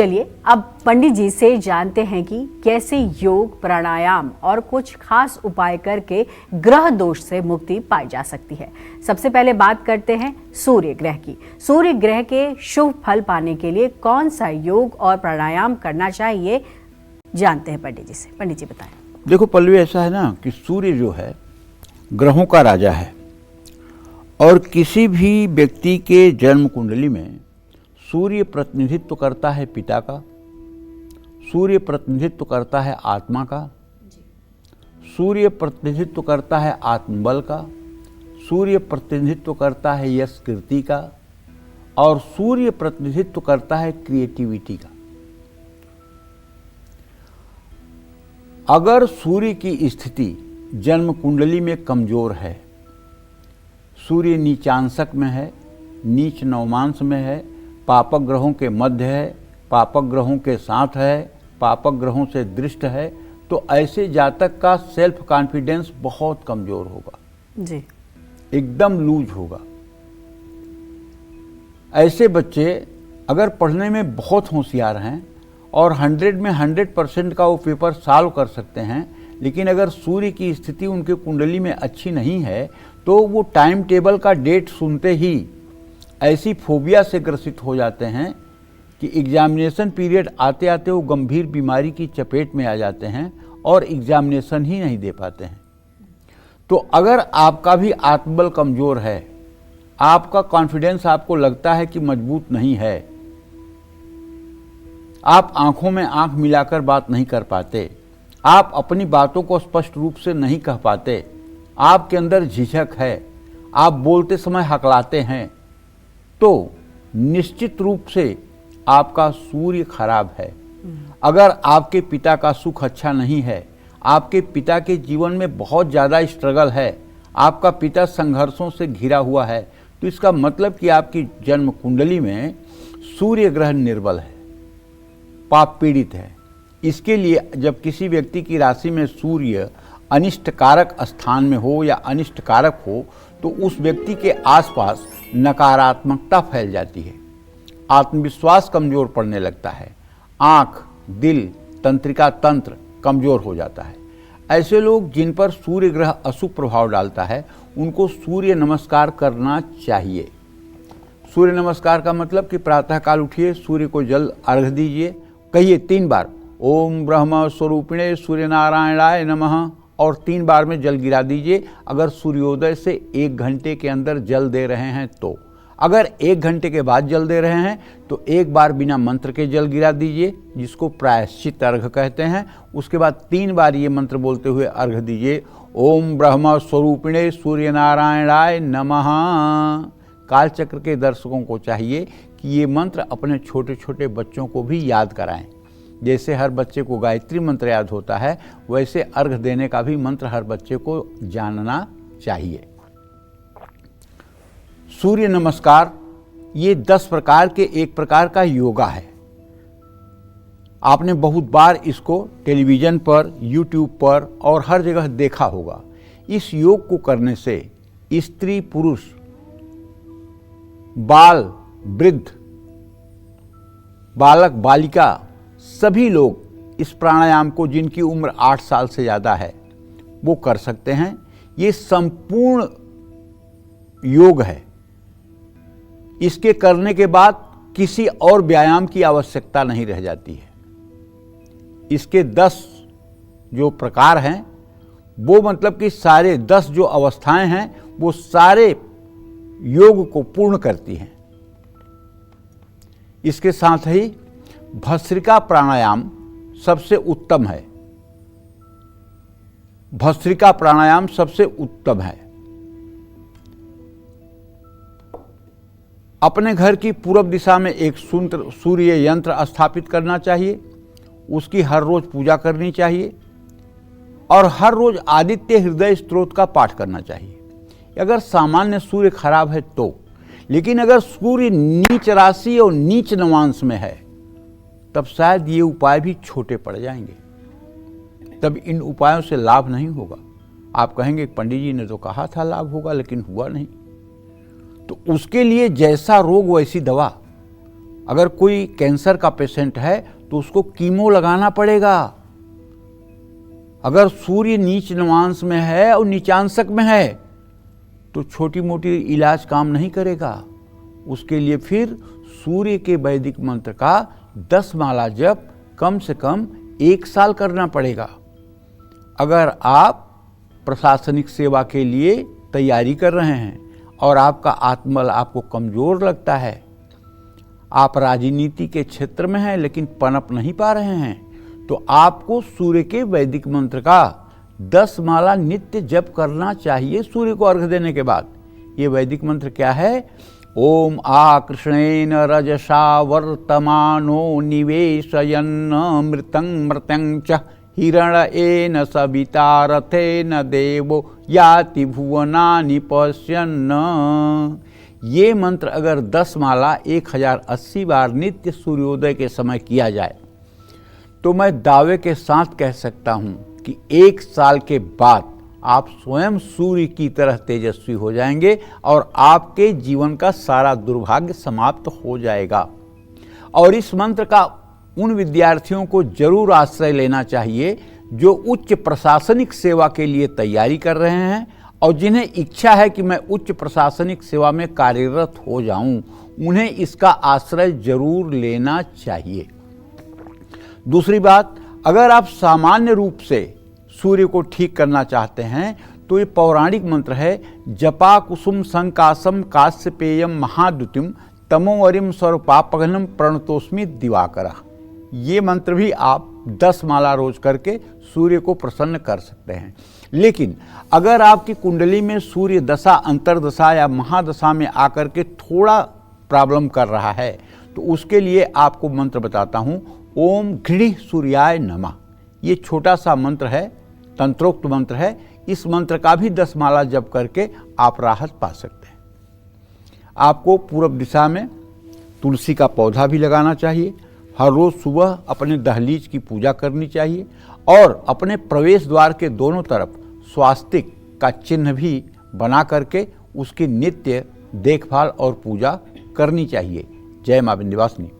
चलिए अब पंडित जी से जानते हैं कि कैसे योग, प्राणायाम और कुछ खास उपाय करके ग्रह दोष से मुक्ति पाई जा सकती है। सबसे पहले बात करते हैं सूर्य ग्रह की। सूर्य ग्रह के शुभ फल पाने के लिए कौन सा योग और प्राणायाम करना चाहिए, जानते हैं पंडित जी से। पंडित जी बताएं। देखो पल्लवी, ऐसा है ना कि सूर्य जो है ग्रहों का राजा है और किसी भी व्यक्ति के जन्म कुंडली में सूर्य प्रतिनिधित्व करता है पिता का, सूर्य प्रतिनिधित्व करता है आत्मा का, सूर्य प्रतिनिधित्व करता है आत्मबल का, सूर्य प्रतिनिधित्व करता है यश कीर्ति का और सूर्य प्रतिनिधित्व करता है क्रिएटिविटी का। अगर सूर्य की स्थिति जन्म कुंडली में कमजोर है, सूर्य नीचांशक में है, नीच नवमांश में है, पापक ग्रहों के मध्य है, पापक ग्रहों के साथ है, पापक ग्रहों से दृष्ट है, तो ऐसे जातक का सेल्फ कॉन्फिडेंस बहुत कमजोर होगा जी, एकदम लूज होगा। ऐसे बच्चे अगर पढ़ने में बहुत होशियार हैं और 100 में 100% का वो पेपर सॉल्व कर सकते हैं, लेकिन अगर सूर्य की स्थिति उनके कुंडली में अच्छी नहीं है तो वो टाइम टेबल का डेट सुनते ही ऐसी फोबिया से ग्रसित हो जाते हैं कि एग्जामिनेशन पीरियड आते आते वो गंभीर बीमारी की चपेट में आ जाते हैं और एग्जामिनेशन ही नहीं दे पाते हैं। तो अगर आपका भी आत्मबल कमजोर है, आपका कॉन्फिडेंस आपको लगता है कि मजबूत नहीं है, आप आंखों में आंख मिलाकर बात नहीं कर पाते, आप अपनी बातों को स्पष्ट रूप से नहीं कह पाते, आपके अंदर झिझक है, आप बोलते समय हकलाते हैं, तो निश्चित रूप से आपका सूर्य खराब है। अगर आपके पिता का सुख अच्छा नहीं है, आपके पिता के जीवन में बहुत ज़्यादा स्ट्रगल है, आपका पिता संघर्षों से घिरा हुआ है, तो इसका मतलब कि आपकी जन्म कुंडली में सूर्य ग्रह निर्बल है, पाप पीड़ित है। इसके लिए जब किसी व्यक्ति की राशि में सूर्य अनिष्टकारक स्थान में हो या अनिष्टकारक हो तो उस व्यक्ति के आसपास नकारात्मकता फैल जाती है, आत्मविश्वास कमजोर पड़ने लगता है, आँख, दिल, तंत्रिका तंत्र कमजोर हो जाता है। ऐसे लोग जिन पर सूर्य ग्रह अशुभ प्रभाव डालता है उनको सूर्य नमस्कार करना चाहिए। सूर्य नमस्कार का मतलब कि प्रातःकाल उठिए, सूर्य को जल अर्घ दीजिए, कहिए 3 बार ओम ब्रह्म स्वरूपिणे सूर्य नारायणाय नमः और 3 बार में जल गिरा दीजिए। अगर सूर्योदय से 1 घंटे के अंदर जल दे रहे हैं तो, अगर 1 घंटे के बाद जल दे रहे हैं तो 1 बार बिना मंत्र के जल गिरा दीजिए, जिसको प्रायश्चित अर्घ कहते हैं। उसके बाद 3 बार ये मंत्र बोलते हुए अर्घ दीजिए, ओम ब्रह्म स्वरूपिणे सूर्य नारायणाय नमः। कालचक्र के दर्शकों को चाहिए कि ये मंत्र अपने छोटे छोटे बच्चों को भी याद कराएं। जैसे हर बच्चे को गायत्री मंत्र याद होता है, वैसे अर्घ देने का भी मंत्र हर बच्चे को जानना चाहिए। सूर्य नमस्कार ये 10 प्रकार के एक प्रकार का योगा है। आपने बहुत बार इसको टेलीविज़न पर, यूट्यूब पर और हर जगह देखा होगा। इस योग को करने से स्त्री, पुरुष, बाल, वृद्ध, बालक, बालिका सभी लोग इस प्राणायाम को, जिनकी उम्र 8 साल से ज़्यादा है, वो कर सकते हैं। ये संपूर्ण योग है। इसके करने के बाद किसी और व्यायाम की आवश्यकता नहीं रह जाती है। इसके 10 जो प्रकार हैं वो मतलब कि सारे 10 जो अवस्थाएं हैं वो सारे योग को पूर्ण करती हैं। इसके साथ ही भस्त्रिका प्राणायाम सबसे उत्तम है। भस्त्रिका प्राणायाम सबसे उत्तम है। अपने घर की पूर्व दिशा में एक सूर्य यंत्र स्थापित करना चाहिए, उसकी हर रोज पूजा करनी चाहिए और हर रोज आदित्य हृदय स्तोत्र का पाठ करना चाहिए। अगर सामान्य सूर्य खराब है तो, लेकिन अगर सूर्य नीच राशि और नीच नवांश में है तब शायद ये उपाय भी छोटे पड़ जाएंगे, तब इन उपायों से लाभ नहीं होगा। आप कहेंगे पंडित जी ने तो कहा था लाभ होगा, लेकिन हुआ नहीं। तो उसके लिए जैसा रोग वैसी दवा। अगर कोई कैंसर का पेशेंट है तो उसको कीमो लगाना पड़ेगा। अगर सूर्य नीच नवांश में है और नीचांशक में है तो छोटी मोटी इलाज काम नहीं करेगा। उसके लिए फिर सूर्य के वैदिक मंत्र का 10 माला जप कम से कम 1 साल करना पड़ेगा। अगर आप प्रशासनिक सेवा के लिए तैयारी कर रहे हैं और आपका आत्मबल आपको कमजोर लगता है, आप राजनीति के क्षेत्र में हैं लेकिन पनप नहीं पा रहे हैं, तो आपको सूर्य के वैदिक मंत्र का 10 माला नित्य जप करना चाहिए सूर्य को अर्घ्य देने के बाद। ये वैदिक मंत्र क्या है? ओम आकृष्णेन रजसा वर्तमानो निवेशयन् मृतं मृतं च हिरण्येन सविता रथेन देवो याति भुवनानि पश्यन्। ये मंत्र अगर 10 माला 1080 बार नित्य सूर्योदय के समय किया जाए तो मैं दावे के साथ कह सकता हूं कि 1 साल के बाद आप स्वयं सूर्य की तरह तेजस्वी हो जाएंगे और आपके जीवन का सारा दुर्भाग्य समाप्त हो जाएगा। और इस मंत्र का उन विद्यार्थियों को जरूर आश्रय लेना चाहिए जो उच्च प्रशासनिक सेवा के लिए तैयारी कर रहे हैं और जिन्हें इच्छा है कि मैं उच्च प्रशासनिक सेवा में कार्यरत हो जाऊं। उन्हें इसका आश्रय जरूर लेना चाहिए। दूसरी बात, अगर आप सामान्य रूप से सूर्य को ठीक करना चाहते हैं तो ये पौराणिक मंत्र है, जपा कुसुम संकासम काश्यपेयम महाद्युतिम तमोवरिम स्वरूपापघनम प्रणतोस्मि दिवाकरा। ये मंत्र भी आप 10 माला रोज करके सूर्य को प्रसन्न कर सकते हैं। लेकिन अगर आपकी कुंडली में सूर्य दशा, अंतरदशा या महादशा में आकर के थोड़ा प्रॉब्लम कर रहा है तो उसके लिए आपको मंत्र बताता हूं, ओम घृणी सूर्याय नमः। ये छोटा सा मंत्र है, तंत्रोक्त मंत्र है। इस मंत्र का भी 10 माला जप करके आप राहत पा सकते हैं। आपको पूर्व दिशा में तुलसी का पौधा भी लगाना चाहिए। हर रोज सुबह अपने दहलीज की पूजा करनी चाहिए और अपने प्रवेश द्वार के दोनों तरफ स्वास्तिक का चिन्ह भी बना करके उसकी नित्य देखभाल और पूजा करनी चाहिए। जय मां विंध्यवासिनी।